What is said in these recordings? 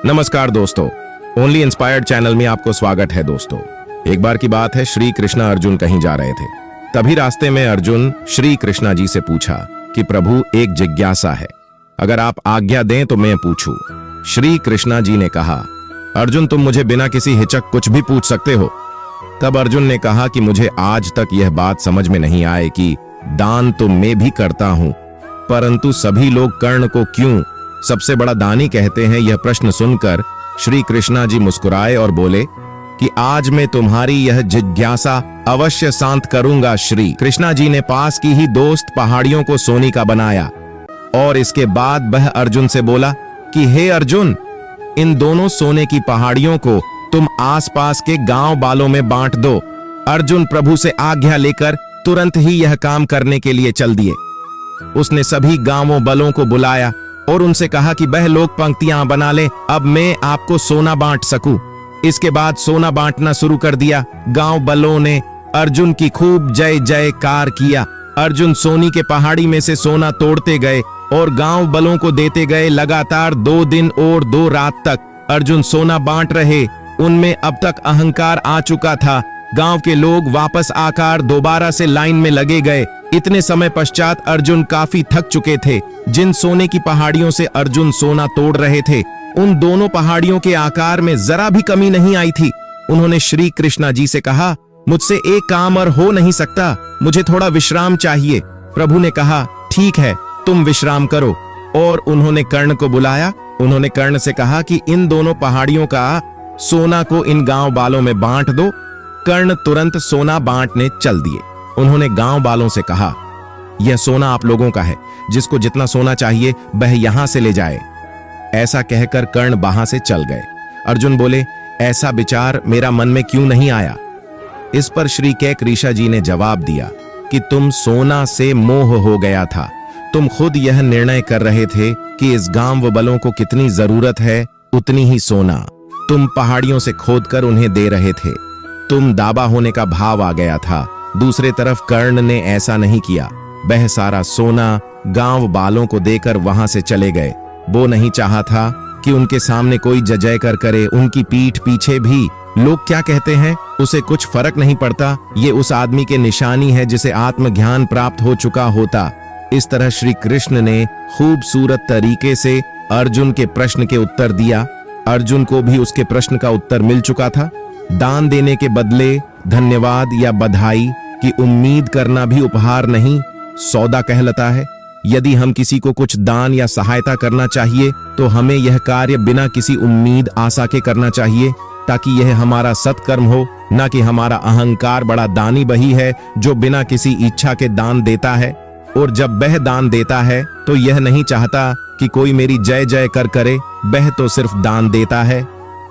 नमस्कार दोस्तों, only inspired channel में आपको स्वागत है। दोस्तों, एक बार की बात है, श्री कृष्णा अर्जुन कहीं जा रहे थे। तभी रास्ते में अर्जुन श्री कृष्णा जी से पूछा कि प्रभु, एक जिज्ञासा है, अगर आप आज्ञा दें तो मैं पूछूं। श्री कृष्णा जी ने कहा, अर्जुन, तुम मुझे बिना किसी हिचक कुछ भी पूछ सकते हो। तब अर्जुन ने कहा कि मुझे आज तक यह बात समझ में नहीं आए कि दान तो मैं भी करता हूं, परंतु सभी लोग कर्ण को क्यों सबसे बड़ा दानी कहते हैं। यह प्रश्न सुनकर श्री कृष्णा जी मुस्कुराए और बोले कि आज मैं तुम्हारी यह जिज्ञासा अवश्य शांत करूंगा। श्री कृष्णा जी ने पास की ही दोस्त पहाड़ियों को सोने का बनाया और इसके बाद वह अर्जुन से बोला कि हे अर्जुन, इन दोनों सोने की पहाड़ियों को तुम आसपास के गांव वालों में बांट दो। अर्जुन प्रभु से आज्ञा लेकर तुरंत ही यह काम करने के लिए चल दिए। उसने सभी गांवों वालों को बुलाया और उनसे कहा कि वह लोग पंक्तियां बना ले, अब मैं आपको सोना बांट सकूं। इसके बाद सोना बांटना शुरू कर दिया। गांव वालों ने अर्जुन की खूब जय जयकार किया। अर्जुन सोनी के पहाड़ी में से सोना तोड़ते गए और गांव वालों को देते गए। लगातार 2 दिन और 2 रात तक अर्जुन सोना बांट रहे। उनमें अब तक अहंकार आ चुका था। गांव के लोग वापस आकर दोबारा से लाइन में लगे गए। इतने समय पश्चात अर्जुन काफी थक चुके थे। जिन सोने की पहाड़ियों से अर्जुन सोना तोड़ रहे थे, उन दोनों पहाड़ियों के आकार में जरा भी कमी नहीं आई थी। उन्होंने श्री कृष्णा जी से कहा, मुझसे एक काम और हो नहीं सकता, मुझे थोड़ा विश्राम चाहिए। प्रभु ने कहा, ठीक है, तुम विश्राम करो। और उन्होंने कर्ण को बुलाया। उन्होंने कर्ण से कहा कि इन दोनों पहाड़ियों का सोना को इन गांव वालों में बांट दो। कर्ण तुरंत सोना बांटने चल दिए। उन्होंने गांव वालों से कहा, यह सोना आप लोगों का है, जिसको जितना सोना चाहिए वह यहां से ले जाए। ऐसा कहकर कर्ण वहां से चल गए। अर्जुन बोले, ऐसा विचार मेरा मन में क्यों नहीं आया। इस पर श्री कैकऋषा जी ने जवाब दिया कि तुम सोना से मोह हो गया था। तुम खुद यह निर्णय कर रहे थे कि इस गांव वालों को कितनी जरूरत है उतनी ही सोना तुम पहाड़ियों से खोदकर उन्हें दे रहे थे। तुम दावा होने का भाव आ गया था। दूसरे तरफ कर्ण ने ऐसा नहीं किया। वह सारा सोना गांव वालों को देकर वहां से चले गए। वो नहीं चाहा था कि उनके सामने कोई जय कर करे। उनकी पीठ पीछे भी लोग क्या कहते हैं उसे कुछ फर्क नहीं पड़ता। ये उस आदमी के निशानी है जिसे आत्मज्ञान प्राप्त हो चुका होता। इस तरह श्री कृष्ण ने खूबसूरत तरीके से अर्जुन के प्रश्न के उत्तर दिया। अर्जुन को भी उसके प्रश्न का उत्तर मिल चुका था। दान देने के बदले धन्यवाद या बधाई की उम्मीद करना भी उपहार नहीं, सौदा कहलाता है। यदि हम किसी को कुछ दान या सहायता करना चाहिए तो हमें यह कार्य बिना किसी उम्मीद आशा के करना चाहिए, ताकि यह हमारा सत्कर्म हो, न कि हमारा अहंकार। बड़ा दानी वही है जो बिना किसी इच्छा के दान देता है, और जब वह दान देता है तो यह नहीं चाहता कि कोई मेरी जय जय कर करे। वह तो सिर्फ दान देता है,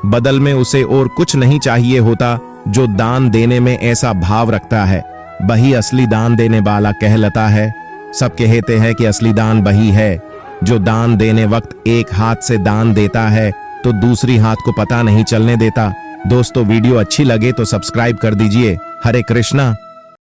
बदल में उसे और कुछ नहीं चाहिए होता। जो दान देने में ऐसा भाव रखता है वही असली दान देने वाला कहलाता है। सब कहते हैं कि असली दान वही है जो दान देने वक्त एक हाथ से दान देता है तो दूसरी हाथ को पता नहीं चलने देता। दोस्तों, वीडियो अच्छी लगे तो सब्सक्राइब कर दीजिए। हरे कृष्णा।